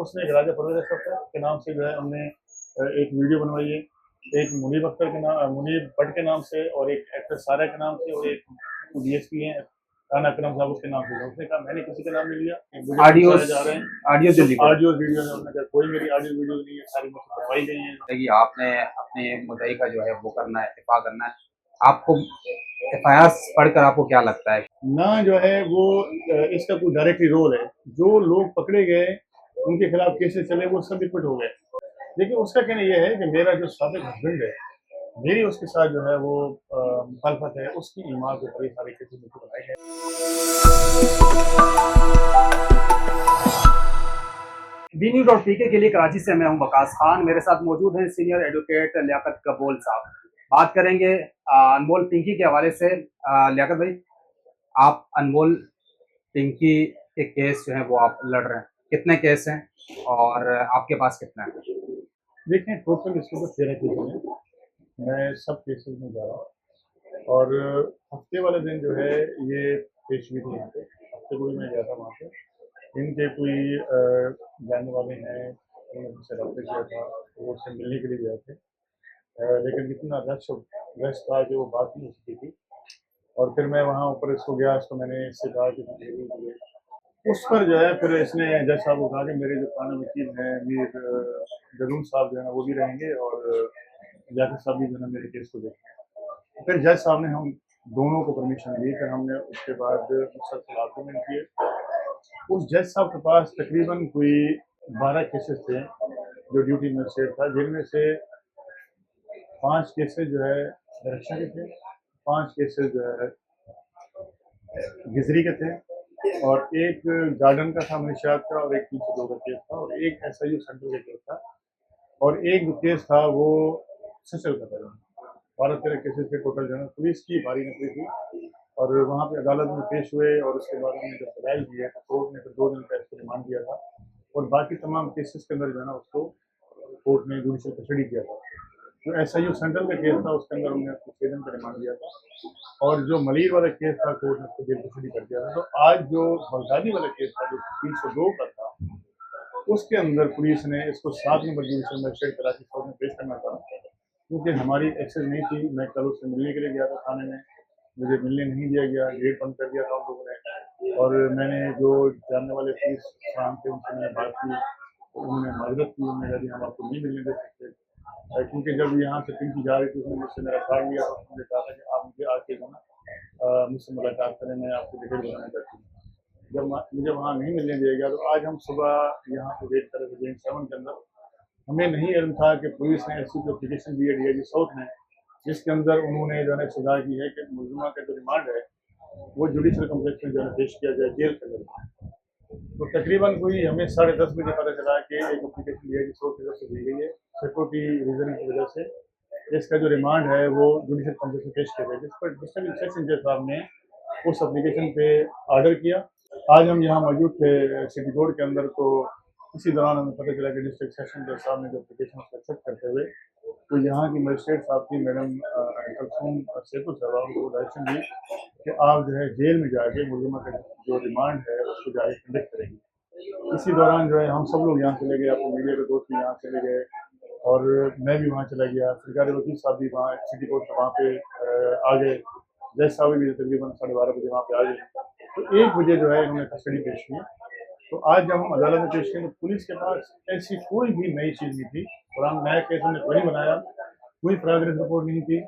उसमें एक राजा परवेज अख्तर के नाम से जो है हमने एक वीडियो बनवाई है, एक मुनीब अख्तर के नाम, मुनीब भट्ट के नाम से, और एक एक्ट्रेस सारा के नाम से, और एक डीएसपी हैं राना अकरम साहब, उसके नाम से। उसने कहा मैंने किसी का नाम नहीं लिया, मुझे ऑडियोज जा रहे हैं ऑडियो जो लिखे ऑडियो वीडियो में। उन्होंने कहा कोई मेरी ऑडियो वीडियो नहीं है, सारी मुझसे करवाई गई है। कि आपने अपने मुद्दई का जो है वो करना है, दिफा करना है। आपको एफआईआर पढ़कर आपको क्या लगता है? ना जो है वो इसका कोई डायरेक्टली रोल है। जो लोग पकड़े गए, उनके खिलाफ केसेस चले, वो सब एक्विट हो गए। लेकिन उसका कहना यह है कि मेरा जो साबिक हस्बैंड है, मेरी उसके साथ जो है वो मुखालफत है, उसकी ईमान के ऊपर ये सारे केसेस मुझे बनाए गए। BNews.pk के लिए कराची से मैं हूं वकास खान। मेरे साथ मौजूद हैं सीनियर एडवोकेट लियाकत कबूल साहब। बात करेंगे अनमोल पिंकी के हवाले से। लियाकत भाई, आप अनमोल पिंकी के केस जो है वो आप लड़ रहे हैं, कितने केस हैं और आपके पास कितना है? देखें, टोटल इसके ऊपर 13 केसेस हैं। मैं सब केसेस में जा रहा हूँ, और हफ्ते वाले दिन जो है ये पेश हुई थी यहाँ पे। हफ्ते को भी मैं गया था वहाँ पे। इनके कोई जानने वाले हैं, उन्होंने मुझसे रब्ता किया था, वो उससे मिलने के लिए गए थे। लेकिन इतना रश था कि वो बात नहीं हो सकी थी। और फिर मैं वहाँ ऊपर इसको गया, इसको मैंने इससे कहा कि उस पर जो है फिर इसने जज साहब को कहा कि मेरे जो कानूनी वकील हैं मीर जरून साहब जो है ना वो भी रहेंगे, और जाकिर साहब भी जो है ना मेरे केस को देखें। फिर जज साहब ने हम दोनों को परमिशन दी। फिर हमने उसके बाद मुसलसल आर्गूमेंट किए। उस जज साहब के पास तकरीबन कोई 12 केसेस थे जो ड्यूटी मजिस्ट्रेट था, जिनमें से 5 केसेस जो है डायरेक्शन के थे, 5 केसेस जो है गिजरी के थे, और एक गार्डन का था मनीषात का, और एक 302 का केस था, और एक एसआईयू सेंटर का केस था, और एक जो केस था वो सचल का था। 12-13 केसेस के टोटल जो है पुलिस की भारी नकली थी। और वहाँ पे अदालत में पेश हुए, और उसके बाद उन्होंने जब दलाइल दिए तो कोर्ट ने फिर 2 दिन का इसको रिमांड दिया था, और बाकी तमाम केसेस के अंदर जो है ना उसको कोर्ट ने जुडिशल कस्टडी किया था। जो एसआईयू सेंट्रल का केस था उसके अंदर उन्होंने उसको 6 दिन का रिमांड दिया था, और जो मलिर वाला केस था कोर्ट ने उसको जेल कस्टडी कर दिया था। तो आज जो बगदादी वाला केस था जो 302 का था, उसके अंदर पुलिस ने इसको 7 number judicial magistrate Karachi court में पेश करना था, क्योंकि हमारी एक्सेस नहीं थी। मैं कल उससे मिलने के लिए गया था थाने में, मुझे मिलने नहीं दिया गया, गेट बंद कर दिया था उन लोगों ने। और मैंने जो जानने वाले पुलिस शाम थे उनसे मैंने बात की, तो उन्होंने माजरत की, उन्होंने कहा हम आपको नहीं मिलने दे सकते, क्योंकि जब यहाँ से पिंकी जा रही थी उसने मुझसे मेरा कार्ड लिया, तो मुझे कहा था कि आप मुझे आके जो ना मुझसे मुलाकात करें, मैं आपको टिकट बनाना चाहती हूँ। जब मुझे वहाँ नहीं मिलने दिया गया, तो आज हम सुबह यहाँ पे वेट कर रहे थे 7 के अंदर। हमें नहीं इल्म था कि पुलिस ने ऐसी जो एप्लीकेशन दी है डीआईजी साउथ ने, जिसके अंदर उन्होंने जो है सजा की है कि मुलजिमा का जो रिमांड है वो जुडिशल कम्प्लेक्स में जो है पेश किया जाए जेल के अंदर। तो तकरीबन कोई हमें 10:30 बजे पता चला कि एक एप्लीकेशन डीआईजी साउथ की तरफ से दी गई है सिक्योरिटी रीजन की वजह से। इसका जो रिमांड है वो जुडिशल कम्प्लेक्स में पेश किया गया, जिस पर डिस्ट्रिक्ट सेशन जज साहब ने उस एप्लीकेशन पे ऑर्डर किया। आज हम यहाँ मौजूद थे सिटी कोर्ट के अंदर, तो इसी दौरान हमें पता चला कि डिस्ट्रिक्ट सेशन जज साहब ने जो एप्लीकेशन उसको एक्सेप्ट करते हुए, तो यहाँ की मजिस्ट्रेट साहब थी मैडम कलसूम सेतु साहब, उनको डायरेक्शन दी कि आप जो है जेल में जाके मुलजिमा का जो रिमांड है उसको जाके कंडक्ट करेंगे। इसी दौरान जो है हम सब लोग यहाँ चले गए, अपने मीडिया के दोस्त भी यहाँ चले गए, और मैं भी वहाँ चला गया। सरकारी वकील साहब भी वहाँ सिटी कोर्ट से वहाँ पे आ गए। जज साहब भी तकरीबन 12:30 बजे वहाँ पे आ गए। तो 1 बजे जो है इन्होंने कस्टडी पेश की। तो आज जब हम अदालत में पेश किए तो पुलिस के पास ऐसी कोई भी नई चीज़ नहीं थी, कुरान नया केस हमने कोई बनाया, कोई प्रोग्रेस रिपोर्ट नहीं थी।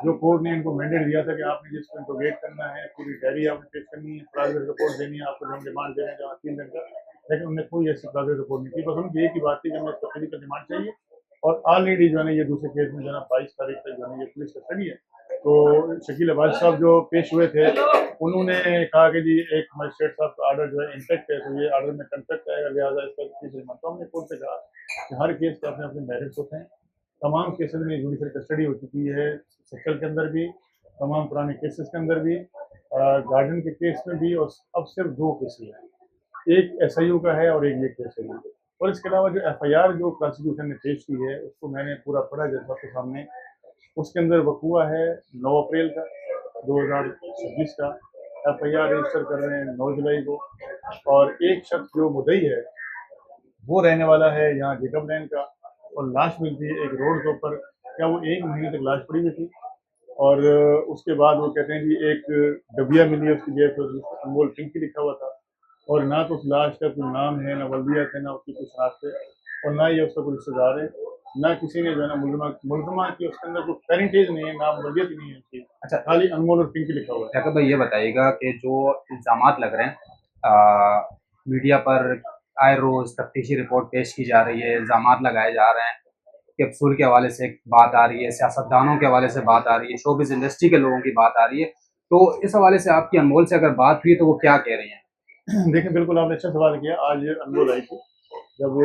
जो कोर्ट ने इनको मैंडेट दिया था कि आपने जिसको इंट्रोगेट करना है, पूरी डायरी आपने पेश करनी है, प्रोग्रेस रिपोर्ट देनी है, आपको जो डिमांड देने का 3 दिन का, लेकिन उन्हें कोई ऐसी प्रोग्रेस रिपोर्ट नहीं थी। बस उनकी एक ही बात थी कि हमें इसका फिजिकल डिमांड चाहिए, और ऑलरेडी जो है ना ये दूसरे केस में जो है ना 22 तारीख तक जो है ये पुलिस कस्टडी है। तो शकील अब्बास साहब जो पेश हुए थे, उन्होंने कहा कि जी एक मजिस्ट्रेट साहब का ऑर्डर जो है इंटैक्ट है, तो ये ऑर्डर में कंटेक्ट आएगा, लिहाजा इसका तीसरी मंथ। तो हमने कोर्ट से कहा कि हर केस के अपने अपने मेरिट्स होते हैं। तमाम केसेस में जुडिशल कस्टडी हो चुकी है, सेक्टर के अंदर भी, तमाम पुराने केसेस के अंदर भी, गार्डन के केस में भी, और अब सिर्फ 2 केसेस हैं, एक एसआईयू का है और एक ये केस है। और इसके अलावा जो एफआईआर जो प्रोसिक्यूशन ने पेश की है उसको मैंने पूरा पढ़ा जज साहब के सामने। उसके अंदर वकूआ है 9 अप्रैल का 2026 का, एफआईआर रजिस्टर कर रहे हैं 9 जुलाई को, और एक शख्स जो मुद्दई है वो रहने वाला है यहाँ जेकब लैन का। और लाश मिलती है एक रोड के ऊपर, क्या वो 1 महीने तक लाश पड़ी हुई थी। और उसके बाद वो कहते हैं कि एक डबिया मिली है उसकी जेब से, जिसमें अनमोल पिंकी लिखा हुआ था। और ना तो उस लाश का कोई नाम है, ना वल्दियत है, ना उसकी कुछ शनाख्त है, और ना ये उसका कोई रिश्तेदार है, ना किसी ने जो है ना मुलजमा की उसके अंदर कोई पेरेंटेज नहीं है, नाम वल्दियत ही नहीं है उसकी, अच्छा, खाली अनमोल और पिंकी लिखा हुआ है। याकूब भाई ये बताइएगा कि जो इल्ज़ामात लग रहे हैं मीडिया पर आए रोज़ तफ्तीशी रिपोर्ट पेश की जा रही है, इल्ज़ामात लगाए जा रहे हैं, कैप्सूल के हवाले से बात आ रही है, सियासतदानों के हवाले से बात आ रही है, शोबिज़ इंडस्ट्री के लोगों की बात आ रही है, तो इस हवाले से आपकी अनमोल से अगर बात हुई तो वो क्या कह रही हैं? देखिए, बिल्कुल आपने अच्छा सवाल किया। आज अनमोल आई थी, जब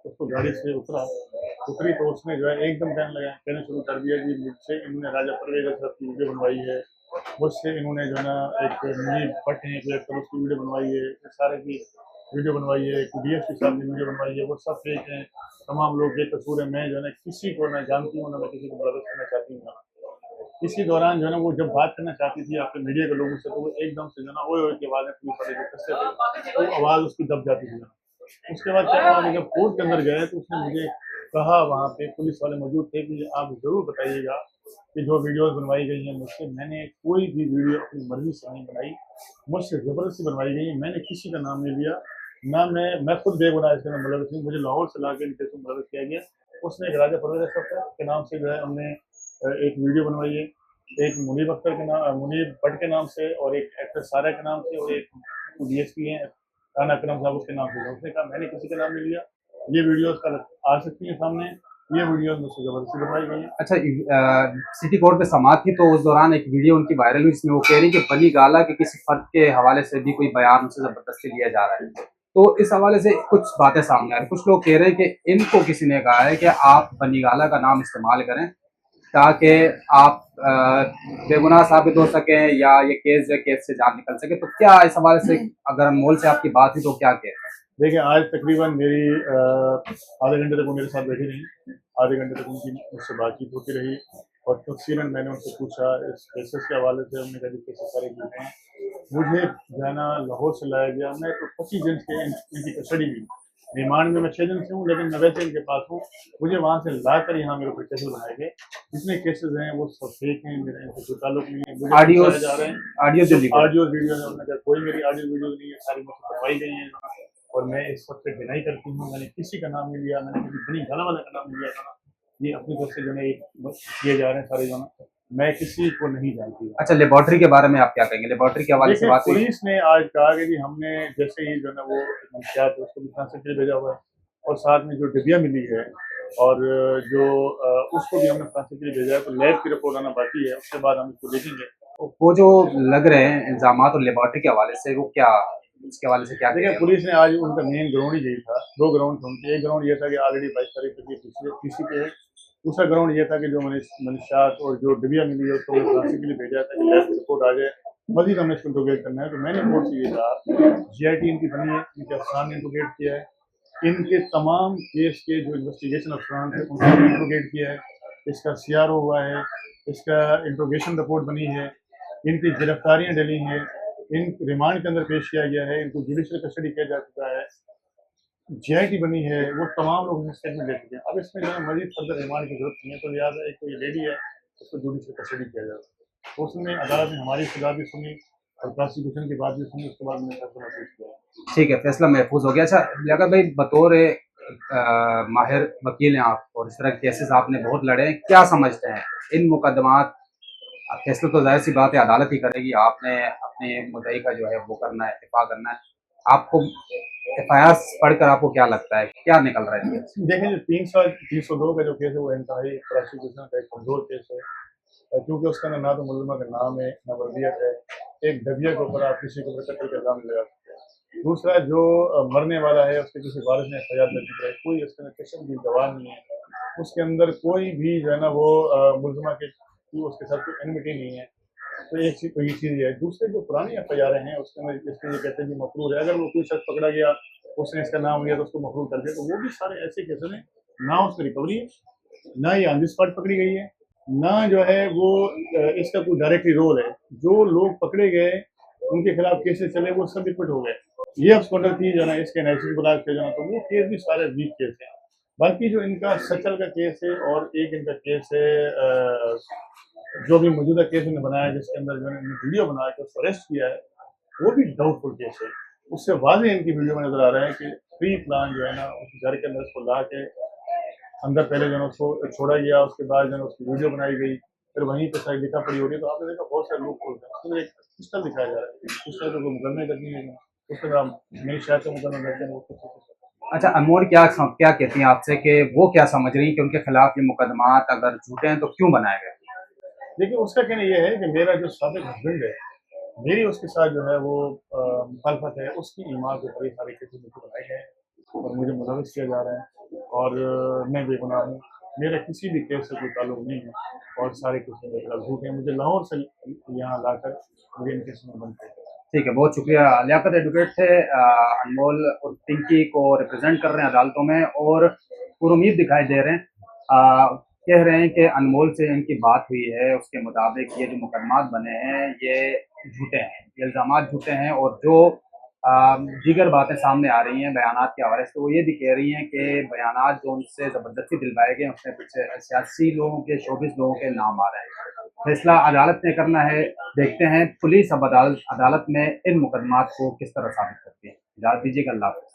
उसको गाड़ी से उतरी तो उसने जो है एकदम कहना शुरू कर दिया कि मुझसे इन्होंने राजा परवेज अशरफ की वीडियो बनवाई है, मुझसे इन्होंने जो है ना एक मुनीर भट्ट हैं कोई एक्टर, उसकी वीडियो बनवाई है, इस सारे की वीडियो बनवाई है, डीएसपी साहब की वीडियो बनवाई है, वो सब फेक हैं, तमाम लोग बेकसूर हैं। मैं जो है ना किसी को ना जानती हूँ, ना मैं किसी को मदद करना चाहती हूँ। इसी दौरान जो है ना वो जब बात करना चाहती थी आपके मीडिया के लोगों से, तो वो एकदम से जो है ना ओए ओए की आवाज़ में पुलिस वाले जो कसते थे, वो आवाज़ उसकी दब जाती थी। उसके बाद क्या हुआ, जब कोर्ट के अंदर गए तो उसने मुझे कहा, वहाँ पे पुलिस वाले मौजूद थे, कि आप ज़रूर बताइएगा कि जो वीडियोज़ बनवाई गई हैं मुझसे, मैंने कोई भी वीडियो अपनी मर्ज़ी से नहीं बनाई, मुझसे ज़बरदस्ती बनवाई गई है, मैंने किसी का नाम नहीं लिया, ना मैं खुद बेगुनाह इसके अंदर मुलविस हूँ, मुझे लाहौर से लाके इनके से मुलविस किया गया। उसने एक राजा परवेज़ अशरफ के नाम से जो है हमने एक वीडियो बनवाई है, एक मुनीर भट्ट के नाम से, और एक एक्ट्रेस सारा के नाम से, और एक डीएसपी हैं राना अकरम साहब, उसके नाम से। उसने कहा मैंने किसी का नाम नहीं लिया, ये वीडियोज़ कल आ सकती हैं सामने, ये वीडियोज़ मुझसे ज़बरदस्ती बनवाई गई हैं। अच्छा, सिटी कोर्ट पे समाअत थी तो उस दौरान एक वीडियो उनकी वायरल हुई जिसमें वो कह रही कि बनी गाला के किसी फर्द के हवाले से भी कोई बयान उनसे ज़बरदस्ती लिया जा रहा है। तो इस हवाले से कुछ बातें सामने आ रही हैं। कुछ लोग कह रहे हैं कि इनको किसी ने कहा है कि आप बनी गाला का नाम इस्तेमाल करें ताकि आप बेगुनाह साबित हो सकें या ये केस जो है केस से जान निकल सके। तो क्या इस हवाले से अगर अनमोल से आपकी बात हुई तो क्या कहते हैं? देखिए, आज तकरीबन मेरी आधे घंटे तक वो मेरे साथ बैठी रहीं, आधे घंटे तक उनकी मुझसे बातचीत होती रही, और तफसीलन मैंने उनसे पूछा इस केसेस के हवाले से। हमने कहा जी केसेस सारे झूठे हैं, मुझे जो है ना लाहौर से लाया गया, मैं तो 25 दिन के इनकी कस्टडी में, रिमांड में मैं 6 दिन से हूँ, लेकिन मैं वैसे इनके पास हूँ। मुझे वहाँ से ला कर यहाँ मेरे ऊपर केसेस बनाए गए, जितने केसेस हैं वो सब फेक हैं, मेरा इनसे कोई ताल्लुक नहीं है। मुझे ऑडियोज जा रहे हैं ऑडियो जो लिखा ऑडियो वीडियो है, उन्होंने कहा कोई मेरी ऑडियो वीडियो नहीं है, सारी मुझसे करवाई गई हैं, और मैं इस वक्त पे डिनाई करती हूँ, मैंने किसी का नाम नहीं लिया, मैंने किसी बनी गाला वाला का नाम नहीं लिया था। ये अपनी तरफ से जो है किए जा रहे हैं सारे जो है, मैं किसी को नहीं जानती हूँ। अच्छा, लेबोरेटरी के बारे में आप क्या कहेंगे? लेबोरेटरी के हवाले से देखिए, बात हुई? पुलिस ने आज कहा कि जी हमने जैसे ही जो है ना वो मंशियात है उसको भी ट्रांसफर के लिए भेजा हुआ है, और साथ में जो डिबिया मिली है, और जो उसको भी हमने ट्रांसफर के लिए भेजा है, तो लैब की रिपोर्ट आना बाकी है, उसके बाद हम इसको देखेंगे। वो जो लग रहे हैं इल्ज़ामात और लेबोरेटरी के हवाले से, वो क्या उसके हवाले से क्या देखिए, कहेंगे? पुलिस ने आज उनका मेन ग्राउंड ही यही था, 2 ग्राउंड थे उनके। एक ग्राउंड ये था कि ऑलरेडी 22 तारीख तक ये पीसी पे है। दूसरा ग्राउंड ये था कि जो मंशात और जो डिबिया मिली है उसको हमने ट्रांसफर के लिए भेजा था कि लैब की रिपोर्ट आ जाए, मज़ीद हमने इसको इंट्रोगेट करना है। तो मैंने कोर्ट से ये कहा, जीआईटी इनकी बनी है, इनके अफसरान ने इंट्रोगेट किया है, इनके तमाम केस के जो इन्वेस्टिगेशन अफसरान थे उनको इंट्रोगेट किया है, इसका सीआरओ हुआ है, इसका इंट्रोगेशन रिपोर्ट बनी है, इनकी गिरफ्तारियाँ डली हैं, इन रिमांड के अंदर पेश किया गया है, इनको जुडिशियल कस्टडी किया जा चुका है, जीआईटी बनी है, वो तमाम लोग इसमें स्टेटमेंट ले चुके हैं। अब इसमें जो है मज़ीद फर्दर रिमांड की ज़रूरत नहीं है, तो लिहाजा एक कोई लेडी है उसको जुडिशियल कस्टडी किया जाए। तो उसमें अदालत ने हमारी सजा भी सुनी और प्रोसिक्यूशन की बात भी सुनी, उसके बाद मैंने फैसला महसूस किया। ठीक है, फैसला महफूज हो गया। अच्छा, लियाकत भाई बतौर माहिर वकील हैं आप और इस तरह के केसेस आपने बहुत लड़े हैं, क्या समझते हैं इन मुकदमात फैसला तो जाहिर सी बात है अदालत ही करेगी, आपने अपने मुद्दई का जो है वो करना है, दिफा करना है। आपको एफआईआर पढ़कर आपको क्या लगता है, क्या निकल रहा है? देखें, जो 302 का जो केस है वो इंतहाई प्रोसिक्यूशन का एक कमज़ोर केस है, क्योंकि उसके अंदर ना तो मुलज़मा का नाम है, ना वज़ियत है। एक दबिया के ऊपर आप किसी के ऊपर कत्ल का इल्ज़ाम नहीं लगा सकते। दूसरा, जो मरने वाला है उसके किसी वारिस ने एफआईआर दर्ज की है, कोई उसके अंदर किस्म की गवाह नहीं है, उसके अंदर कोई भी जो है ना वो मुलज़मा के उसके साथ कोई एनमिटी नहीं है। तो एक चीज़ तो ये चीज़ है। दूसरे जो पुरानी एफआईआर हैं उसके अंदर इसके ये कहते हैं कि मफरूर है, अगर वो कोई शख्स पकड़ा गया, उसने इसका नाम लिया तो उसको मफरूर कर दिया, तो वो भी सारे ऐसे केसेस हैं, ना उसमें रिकवरी है, ना ये ऑन द स्पॉट पकड़ी गई है, ना जो है वो इसका कोई डायरेक्टली रोल है। जो लोग पकड़े गए, उनके खिलाफ केसेस चले, वो सब एक्विट हो गए। ये स्कूटर थी जो ना इसके एनालिसिस बुला के जो ना तो वो केस भी सारे वीक केस हैं। बाकी जो इनका सचल का केस है और एक इनका केस है जो भी मौजूदा केस इन्होंने बनाया है जिसके अंदर जो है इन्होंने वीडियो बना के उसको अरेस्ट किया है, वो भी डाउटफुल केस है। उससे वाज़ेह इनकी वीडियो में नज़र आ रहा है कि प्री प्लान जो है ना उस घर के अंदर उसको ला के अंदर पहले जो है उसको छोड़ा गया, उसके बाद जो है उसकी वीडियो बनाई गई, फिर वहीं पे सारी लिखा पढ़ी हो रही है। तो आपने देखा बहुत सारे लोग खोलते हैं, उसमें एक पिस्टल दिखाया जा रहा है, उस तरह को मुकदमे करनी है, उस तरह नई शायद से मुकदमा करते हैं वो कुछ। अच्छा, अनमोल क्या कहती हैं आपसे कि वो क्या समझ रही हैं कि उनके खिलाफ ये मुकदमात अगर झूठे हैं तो क्यों बनाए गए? देखिए उसका कहना ये है कि मेरा जो साबिक हस्बैंड है, मेरी उसके साथ जो है वो मुखालफत है, उसकी ईमान के ऊपर ये सारे केसेस मुझे बनाए गए हैं और मुझे मुलविस किया जा रहा है और मैं बेगुनाह हूँ। मेरा किसी भी केस से कोई ताल्लुक नहीं है और सारे केस मेरे खिलाफ झूठ हैं। मुझे लाहौर से यहाँ लाकर मुझे इन केसों में बंद किया गया। ठीक है, बहुत शुक्रिया। लियाकत एडवोकेट थे, अनमोल और पिंकी को रिप्रेजेंट कर रहे हैं अदालतों में और पुरुमीद दिखाई दे रहे हैं। कह रहे हैं कि अनमोल से इनकी बात हुई है, उसके मुताबिक ये जो मुकदमात बने हैं ये झूठे हैं, ये इल्ज़ामात झूठे हैं और जो दीगर बातें सामने आ रही हैं बयानात के हवाले से, वो ये भी कह रही हैं कि बयानात जो उनसे ज़बरदस्ती दिलवाए गए उसमें पीछे सियासी लोगों के, शोबिस लोगों के नाम आ रहे हैं। फैसला अदालत ने करना है, देखते हैं पुलिस अब अदालत में इन मुकदमात को किस तरह साबित करती है। इजाज़त दीजिएगा, अल्लाह हाफ़िज़।